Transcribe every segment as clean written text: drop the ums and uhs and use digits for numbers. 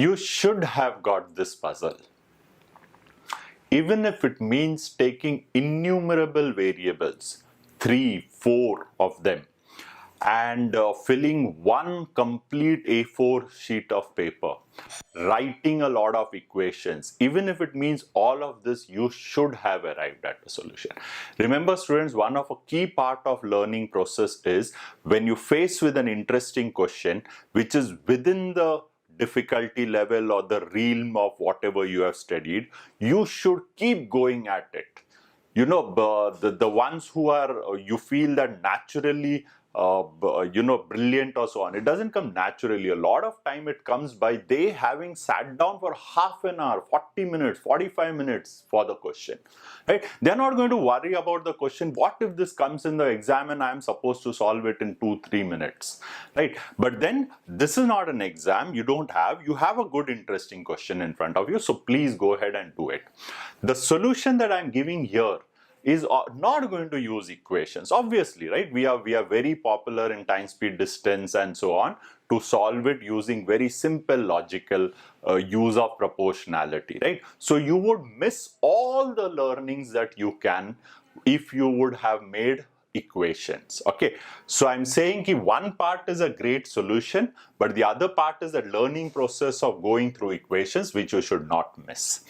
You should have got this puzzle. Even if it means taking innumerable variables, 3, 4 of them, and filling one complete A4 sheet of paper, writing a lot of equations, even if it means all of this, you should have arrived at a solution. Remember students, one of a key part of learning process is when you face with an interesting question which is within the difficulty level or the realm of whatever you have studied, you should keep going at it. You know, the ones who are, you feel that naturally, brilliant or so on, it doesn't come naturally. A lot of time it comes by they having sat down for half an hour, 40 minutes, 45 minutes for the question, right? They're not going to worry about the question. What if this comes in the exam and I'm supposed to solve it in 2-3 minutes, right? But then this is not an exam. You have a good, interesting question in front of you. So please go ahead and do it. The solution that I'm giving here is not going to use equations, obviously, right? We are very popular in time, speed, distance and so on to solve it using very simple logical use of proportionality, right? So you would miss all the learnings that you can if you would have made equations. Okay, so I'm saying that one part is a great solution, but the other part is the learning process of going through equations, which you should not miss.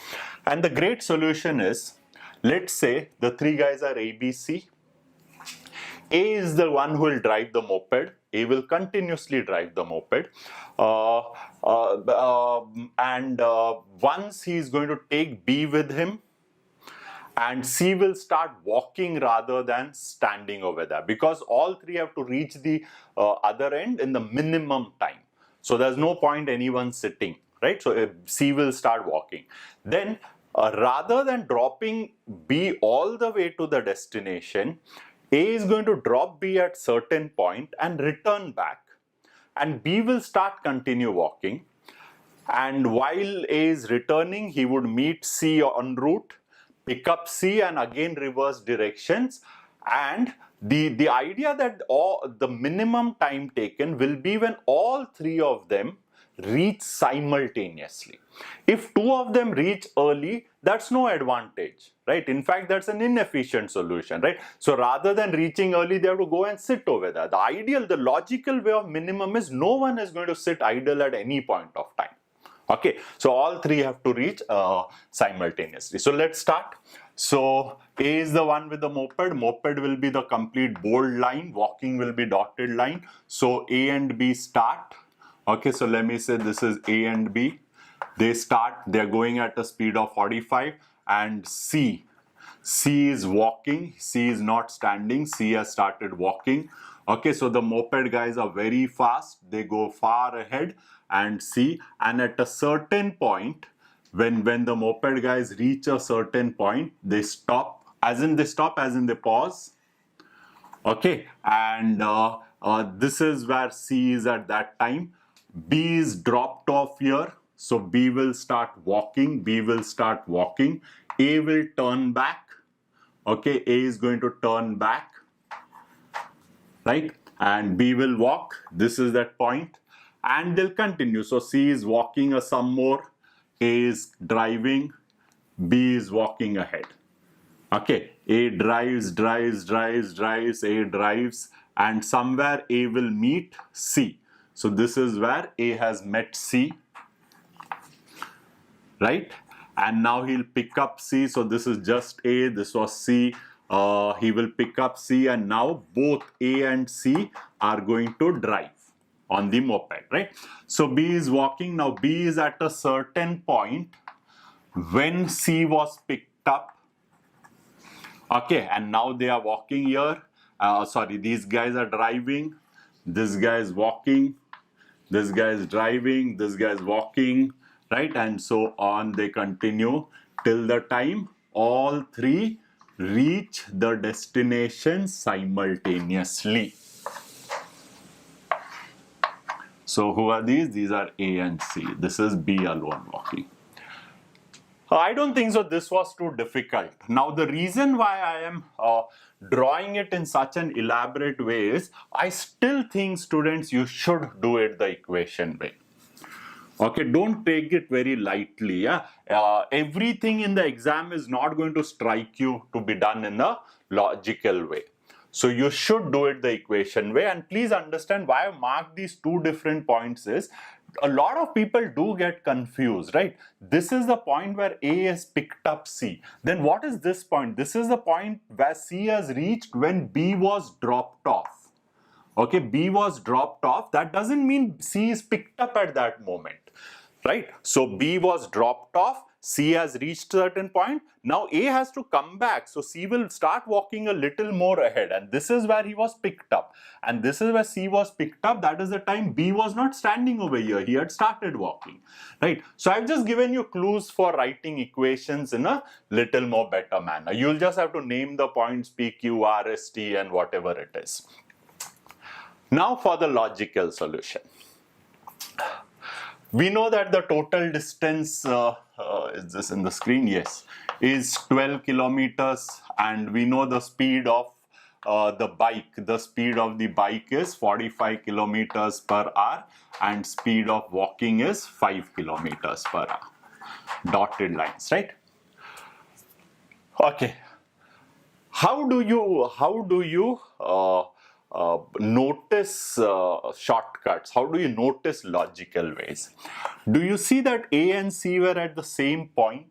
And the great solution is, let's say the three guys are A, B, C. A is the one who will drive the moped. A will continuously drive the moped. Once he is going to take B with him, and C will start walking rather than standing over there, because all three have to reach the other end in the minimum time. So there's no point anyone sitting, right? So C will start walking. Then rather than dropping B all the way to the destination, A is going to drop B at certain point and return back, and B will continue walking. And while A is returning, he would meet C en route, pick up C and again reverse directions. And the idea that the minimum time taken will be when all three of them reach simultaneously. If two of them reach early, that's no advantage, right? In fact, that's an inefficient solution, right? So rather than reaching early, they have to go and sit over there. The ideal, the logical way of minimum is no one is going to sit idle at any point of time. Okay, so all three have to reach simultaneously. So let's start. So A is the one with the moped. Moped will be the complete bold line. Walking will be dotted line. So A and B start. Okay, so let me say this is A and B. They start, they're going at a speed of 45, and C is walking. C is not standing. C has started walking. Okay, so the moped guys are very fast. They go far ahead, and C, and at a certain point, when the moped guys reach a certain point, they stop, as in they pause. Okay, and this is where C is at that time. B is dropped off here, so B will start walking. B will start walking. A will turn back. Okay, A is going to turn back, right? And B will walk. This is that point, and they'll continue. So C is walking some more. A is driving. B is walking ahead. Okay, A drives. A drives, and somewhere A will meet C. So this is where A has met C, right? And now he'll pick up C. So this is just A, this was C. He will pick up C, and now both A and C are going to drive on the moped, right? So B is walking. Now B is at a certain point when C was picked up. Okay, and now they are walking here. These guys are driving. This guy is walking. This guy is driving. This guy is walking, right? And so on, they continue till the time all three reach the destination simultaneously. So who are these? These are A and C. This is B alone walking. I don't think so this was too difficult. Now the reason why I am drawing it in such an elaborate way is I still think students you should do it the equation way. Okay, don't take it very lightly. Yeah, everything in the exam is not going to strike you to be done in a logical way. So you should do it the equation way. And please understand why I marked these two different points is a lot of people do get confused, right? This is the point where A has picked up C. Then what is this point? This is the point where C has reached when B was dropped off. Okay, B was dropped off. That doesn't mean C is picked up at that moment, right? So B was dropped off. C has reached a certain point. Now A has to come back. So C will start walking a little more ahead. And this is where he was picked up. And this is where C was picked up. That is the time B was not standing over here. He had started walking, right? So I've just given you clues for writing equations in a little more better manner. You'll just have to name the points P, Q, R, S, T and whatever it is. Now for the logical solution. We know that the total distance, is this in the screen? Yes, is 12 kilometers, and we know the speed of the bike. The speed of the bike is 45 kilometers per hour, and speed of walking is 5 kilometers per hour. Dotted lines, right? Okay. How do you notice shortcuts? How do you notice logical ways? Do you see that A and C were at the same point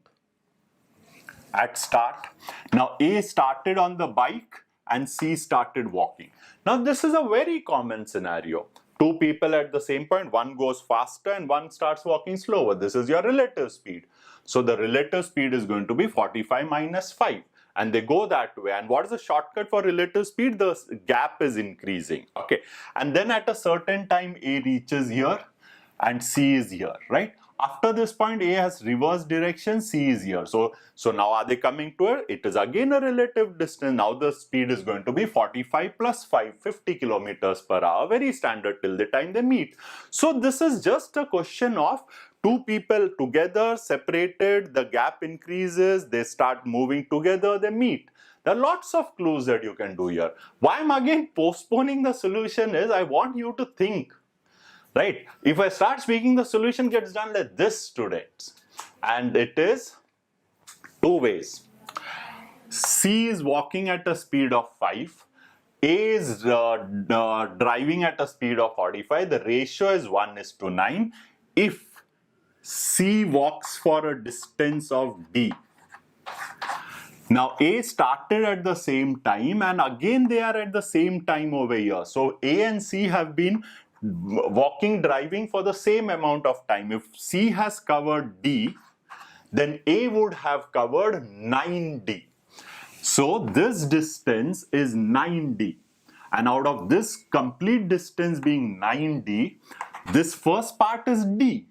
at start? Now A started on the bike and C started walking. Now this is a very common scenario. Two people at the same point, one goes faster and one starts walking slower. This is your relative speed. So the relative speed is going to be 45 minus 5. And they go that way. And what is the shortcut for relative speed? The gap is increasing. Okay. And then at a certain time, A reaches here and C is here, right? After this point, A has reverse direction, C is here. So now are they coming to it? It is again a relative distance. Now the speed is going to be 45 plus 5, 50 kilometers per hour. Very standard till the time they meet. So this is just a question of two people together, separated, the gap increases, they start moving together, they meet. There are lots of clues that you can do here. Why I'm again postponing the solution is I want you to think, right? If I start speaking, the solution gets done like this, students. And it is two ways. C is walking at a speed of 5. A is driving at a speed of 45. The ratio is 1:9. If C walks for a distance of D. Now A started at the same time and again they are at the same time over here. So A and C have been walking, driving for the same amount of time. If C has covered D, then A would have covered 9D. So this distance is 9D. And out of this complete distance being 9D, this first part is D.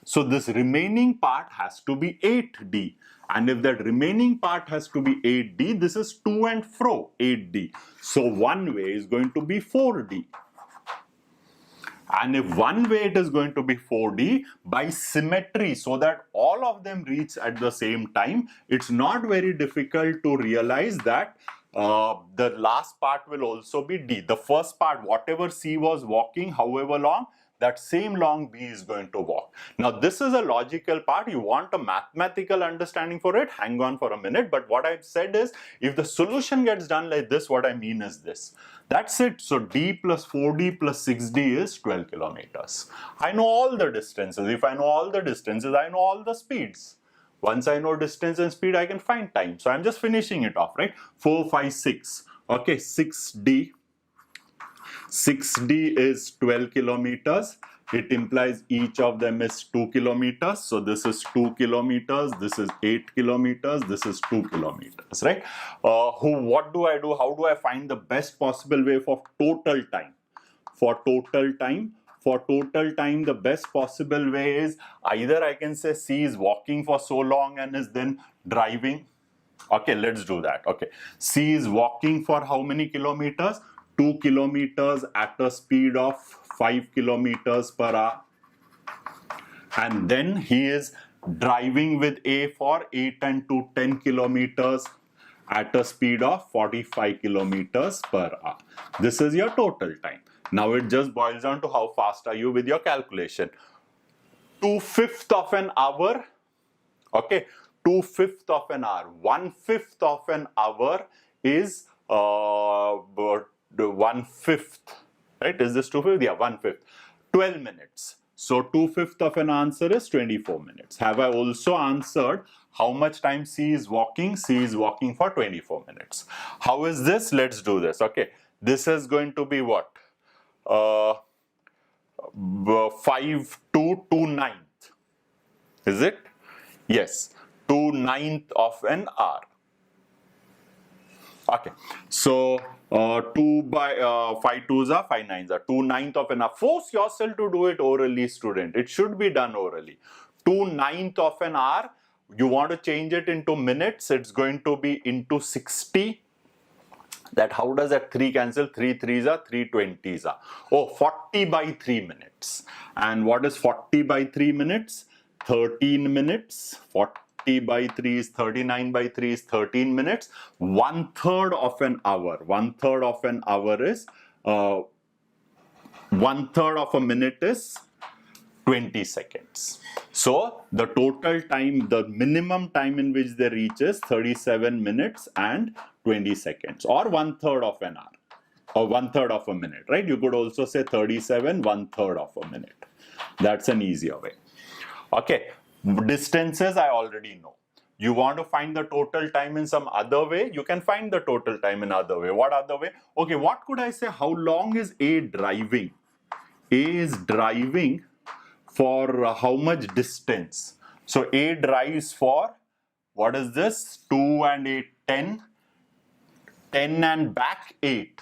So this remaining part has to be 8D. And if that remaining part has to be 8D, this is to and fro 8D. So one way is going to be 4D. And if one way it is going to be 4D, by symmetry, so that all of them reach at the same time, it's not very difficult to realize that the last part will also be D. The first part, whatever C was walking, however long, that same long B is going to walk. Now this is a logical part. You want a mathematical understanding for it, hang on for a minute. But what I've said is, if the solution gets done like this, what I mean is this. That's it. So D plus 4D plus 6D is 12 kilometers. I know all the distances. If I know all the distances, I know all the speeds. Once I know distance and speed, I can find time. So I'm just finishing it off, right? 4, 5, 6. Okay, 6D. 6D is 12 kilometers. It implies each of them is 2 kilometers. So this is 2 kilometers. This is 8 kilometers. This is 2 kilometers, right? What do I do? How do I find the best possible way for total time? For total time, the best possible way is either I can say C is walking for so long and is then driving. Okay, let's do that. Okay, C is walking for how many kilometers? 2 kilometers at a speed of 5 kilometers per hour. And then he is driving with A for 8 and 2, 10 kilometers at a speed of 45 kilometers per hour. This is your total time. Now it just boils down to how fast are you with your calculation. 2/5 of an hour. Okay, 2/5 of an hour. 1/5 of an hour is 1/5. Right? Is this 2/5? Yeah, 1/5. 12 minutes. So 2/5 of an answer is 24 minutes. Have I also answered how much time C is walking? C is walking for 24 minutes. How is this? Let's do this. Okay, this is going to be what? 5 to 2/9. Is it? Yes, 2/9 of an hour. Okay, so 2 by 5 2s are 5 9s are 2/9 of an hour. Force yourself to do it orally, student. It should be done orally. 2/9 of an hour. You want to change it into minutes. It's going to be into 60. That how does that 3 cancel? 3 3s are 3 20s are. Oh, 40 by 3 minutes. And what is 40 by 3 minutes? 13 minutes. 40 by 3 is 39 by 3 is 13 minutes. 1/3 of an hour. 1/3 of an hour is 1/3 of a minute is 20 seconds. So the total time, the minimum time in which they reach is 37 minutes and 20 seconds, or 1/3 of an hour, or 1/3 of a minute, right? You could also say 37, 1/3 of a minute. That's an easier way. Okay, distances I already know. You want to find the total time in some other way, you can find the total time in other way. What other way? Okay, what could I say? How long is A driving? A is driving for how much distance? So A drives for, what is this? 2 and 8, 10. 10 and back 8.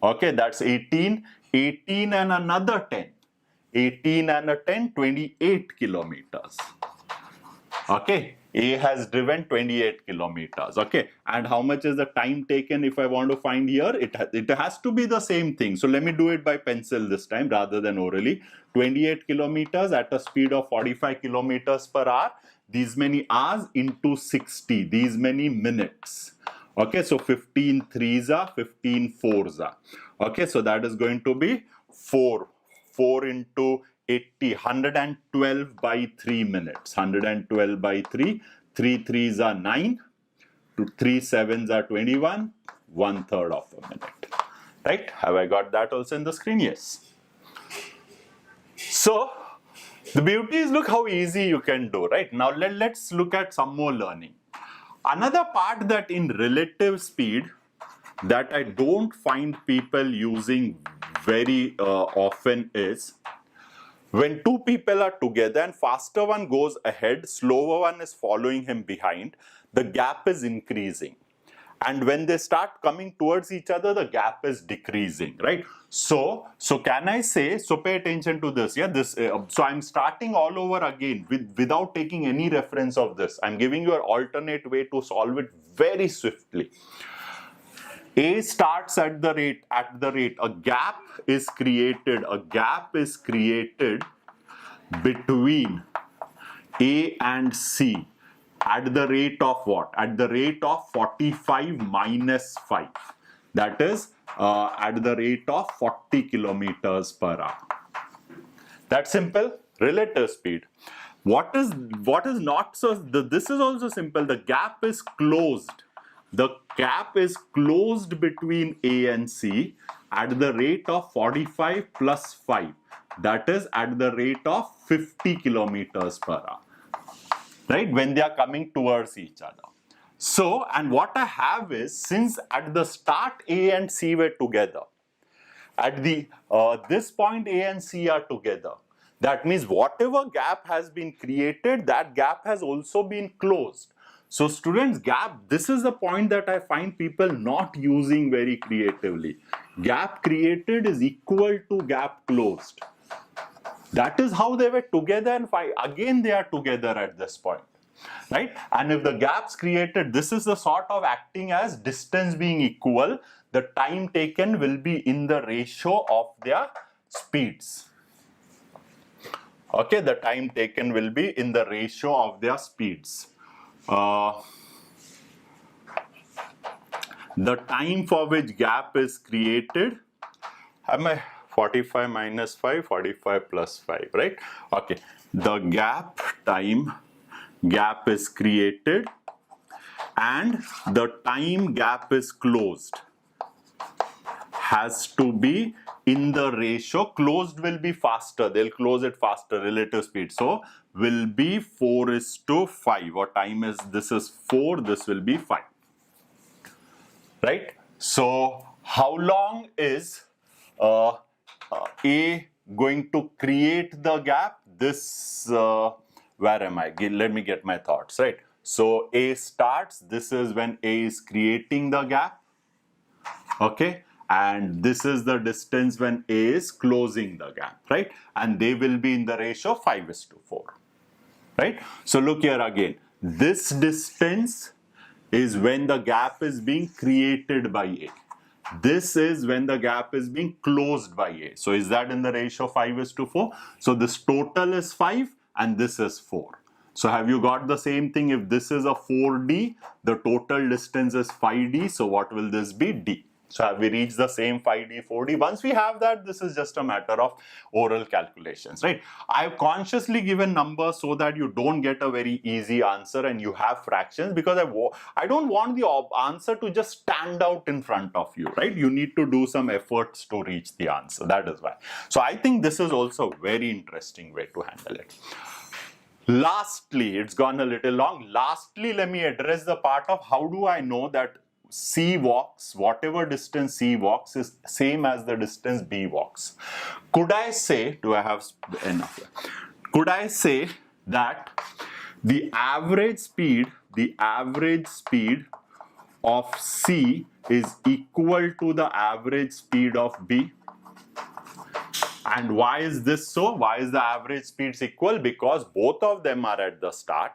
Okay, that's 18. 18 and another 10. 18 and a 10, 28 kilometers. Okay, A has driven 28 kilometers. Okay, and how much is the time taken if I want to find here? It has to be the same thing. So let me do it by pencil this time rather than orally. 28 kilometers at a speed of 45 kilometers per hour. These many hours into 60. These many minutes. Okay, so 15 3s are, 15 4s are. Okay, so that is going to be 4 into 80, 112 by 3 minutes. 112 by 3. 3 3s are 9. 3 7s are 21. 1/3 of a minute. Right? Have I got that also in the screen? Yes. So, the beauty is, look how easy you can do, right? Now, let's look at some more learning. Another part that in relative speed that I don't find people using very often is when two people are together and faster one goes ahead, slower one is following him behind, the gap is increasing. And when they start coming towards each other, the gap is decreasing, right? So can I say, so pay attention to this, yeah, so I'm starting all over again without taking any reference of this. I'm giving you an alternate way to solve it very swiftly. A starts at the rate, a gap is created between A and C at the rate of what? At the rate of 45 minus 5. That is at the rate of 40 kilometers per hour. That's simple. Relative speed. What is not so? This is also simple. The gap is closed. The gap is closed between A and C at the rate of 45 plus 5. That is at the rate of 50 kilometers per hour. Right? When they are coming towards each other. So, and what I have is, since at the start A and C were together, at the this point A and C are together. That means whatever gap has been created, that gap has also been closed. So students, gap, this is the point that I find people not using very creatively. Gap created is equal to gap closed. That is how they were together, and again they are together at this point. Right? And if the gaps created, this is the sort of acting as distance being equal, the time taken will be in the ratio of their speeds. Okay, the time taken will be in the ratio of their speeds. The time for which gap is created, am I 45 minus 5, 45 plus 5, right? Okay. the gap is created and the time gap is closed has to be in the ratio. Closed will be faster, they'll close it faster, relative speed, so will be 4:5, or time is, this is 4, this will be 5, right? So how long is A going to create the gap? This, where am I? Let me get my thoughts, right? So A starts, this is when A is creating the gap, okay? And this is the distance when A is closing the gap, right? And they will be in the ratio 5:4, right? So look here again, this distance is when the gap is being created by A. This is when the gap is being closed by A. So is that in the ratio 5:4? So this total is 5 and this is 4. So have you got the same thing? If this is a 4D, the total distance is 5D. So what will this be? D. So have we reached the same 5D, 4D? Once we have that, this is just a matter of oral calculations, right? I've consciously given numbers so that you don't get a very easy answer and you have fractions, because I don't want the answer to just stand out in front of you, right? You need to do some efforts to reach the answer. That is why. So I think this is also a very interesting way to handle it. Lastly, it's gone a little long. Lastly, let me address the part of how do I know that C walks, whatever distance C walks is same as the distance B walks. Could I say, do I have enough here? Could I say that the average speed of C is equal to the average speed of B? And why is this so? Why is the average speeds equal? Because both of them are at the start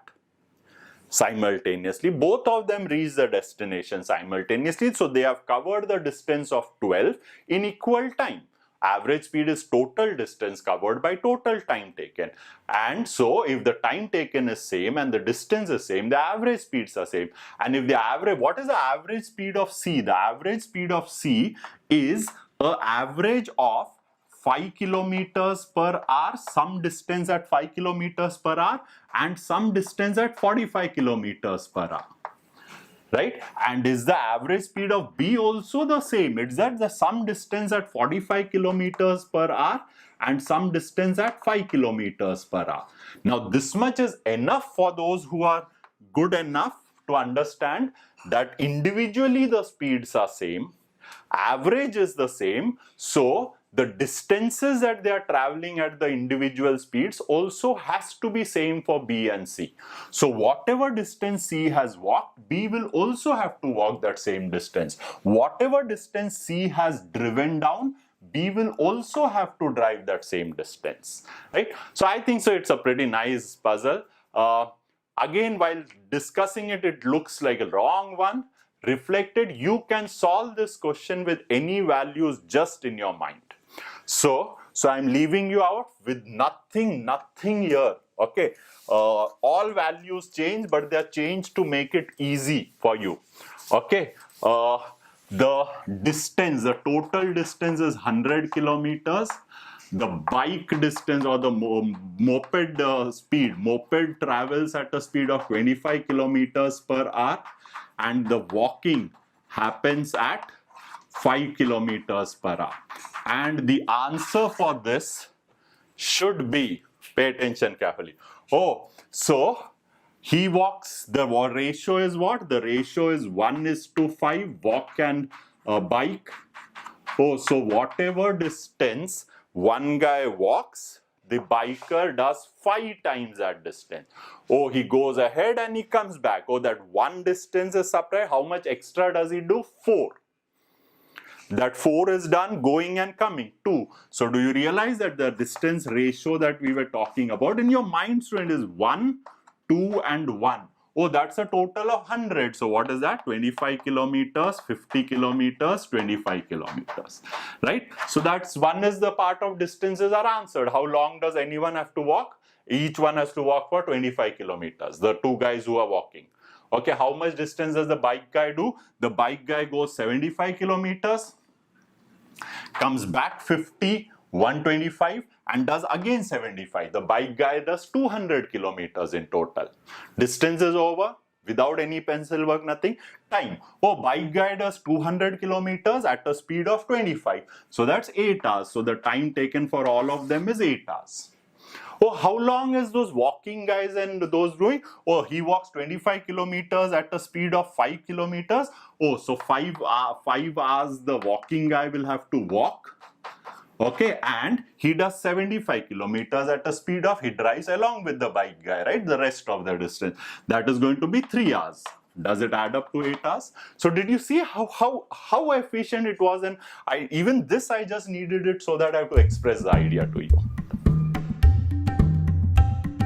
simultaneously. Both of them reach the destination simultaneously. So they have covered the distance of 12 in equal time. Average speed is total distance covered by total time taken. And so if the time taken is same and the distance is same, the average speeds are same. And if the average, what is the average speed of C? The average speed of C is an average of 5 kilometers per hour, some distance at 5 kilometers per hour and some distance at 45 kilometers per hour, right? And is the average speed of B also the same? It's that the some distance at 45 kilometers per hour and some distance at 5 kilometers per hour. Now this much is enough for those who are good enough to understand that individually the speeds are same, average is the same, so the distances that they are traveling at the individual speeds also has to be same for B and C. So whatever distance C has walked, B will also have to walk that same distance. Whatever distance C has driven down, B will also have to drive that same distance, right? So I think so it's a pretty nice puzzle. Again, while discussing it, it looks like a wrong one. Reflected, you can solve this question with any values just in your mind. So I'm leaving you out with nothing here, okay? All values change, but they are changed to make it easy for you, okay? The distance, the total distance is 100 kilometers. The bike distance or the moped speed, moped travels at a speed of 25 kilometers per hour and the walking happens at 5 kilometers per hour. And the answer for this should be, pay attention carefully. Oh, so he walks, the ratio is what? The ratio is 1:5, walk and bike. Oh, so whatever distance one guy walks, the biker does 5 times that distance. Oh, he goes ahead and he comes back. Oh, that one distance is separate. How much extra does he do? 4. That 4 is done going and coming, 2. So do you realize that the distance ratio that we were talking about in your mind, student, is 1, 2 and 1. Oh, that's a total of 100. So what is that? 25 kilometers, 50 kilometers, 25 kilometers, right? So that's one is the part of distances are answered. How long does anyone have to walk? Each one has to walk for 25 kilometers, the 2 guys who are walking. Okay, how much distance does the bike guy do? The bike guy goes 75 kilometers, comes back 50, 125 and does again 75. The bike guy does 200 kilometers in total. Distance is over without any pencil work, nothing. Time. Oh, bike guy does 200 kilometers at a speed of 25. So that's 8 hours. So the time taken for all of them is 8 hours. Oh, how long is those walking guys and those doing? Oh, he walks 25 kilometers at a speed of 5 kilometers. Oh, so 5 hours the walking guy will have to walk. Okay, and he does 75 kilometers at a speed of, he drives along with the bike guy, right? The rest of the distance. That is going to be 3 hours. Does it add up to 8 hours? So did you see how efficient it was? And even this I just needed it so that I have to express the idea to you.